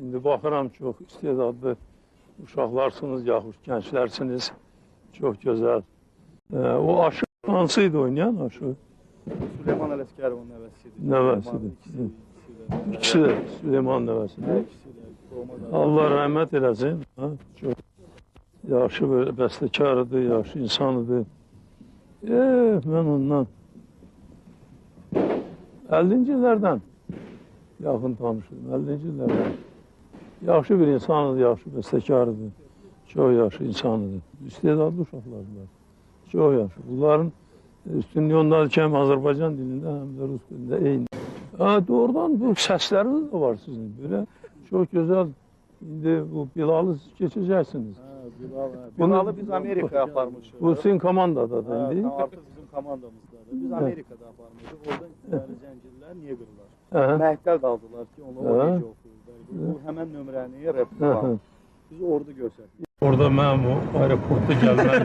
İndi baxıram çox istedadlı uşaqlarsınız, yaxud gənclərsiniz. Çox gözəl. O aşı hansıydı oynayan aşı? Süleyman Ələsgərovun nəvəsidir. Nəvəsidir. İkisi də Süleyman nəvəsidir. Allah rəhmət eləsin. Çox yaxşı bəstəkarıdır, yaxşı insanıdır. Mən ondan 50-ci illərdən yaxın tanışdım, 50-ci illərdən. Yaxşı bir insanıdır, yaxşı bəstəkarıdır, çox yaxşı insanıdır. İstedadlı uşaqlardır, çox yaxşı. Bunların üstünlüyü ondadır ki, həm Azərbaycan dilində, həm də Rus dilində eyni. Doğrudan bu səsləriniz də var sizin, belə çox gözəl. İndi bu Bilalı keçəcəksiniz. Bilalı biz Amerikaya aparmışıq. Bu sizin komandadadır indi? Artıq bizim komandamızdadır. Biz Amerikada aparmışıq. Oradan istihari zəncirlər niyə qırırlar? Məhkəl qaldılar ki, onlar o necə oxuyurlar. Bu həmən nömrəni rəptə biz orada göstərdik. Orada mənim o aeroporta gəlməm.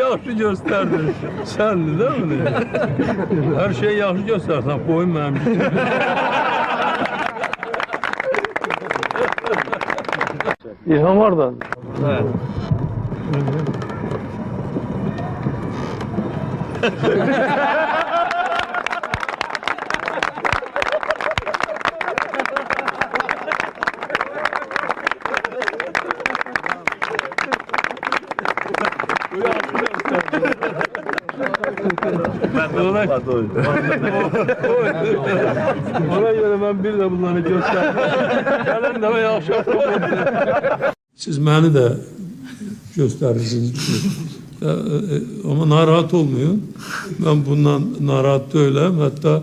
Yaxşı göstərdin. Səndir, değil mi? Hər şeyi yaxşı göstərsən, boyun mənim üçün. İlham hardadır? Evet. Ona göre ben bir de bunları gösterdim. Gelen de yaxşı. Siz beni de gösterirsiniz. Ama narahat olmayın. Ben bundan narahat değilim. Hatta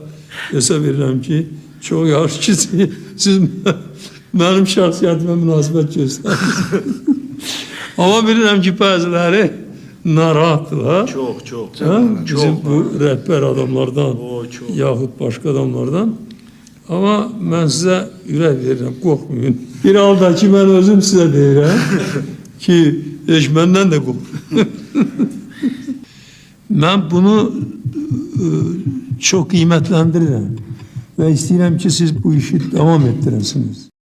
hesap verirəm ki, çok yaxşı ki siz benim şahsiyetime münasebet gösterirsiniz. Ama bilirəm ki, bazıları narahatlar. Çok. Bizim bu rəhbər adamlardan, yaxud başqa adamlardan. Ama mən sizə ürək verirəm, qorxmayın. Bir halda ki, mən özüm sizə deyirəm ki, heç məndən də qorxmayın. Mən bunu çox qiymətləndirirəm və istəyirəm ki, siz bu işi davam etdirəsiniz.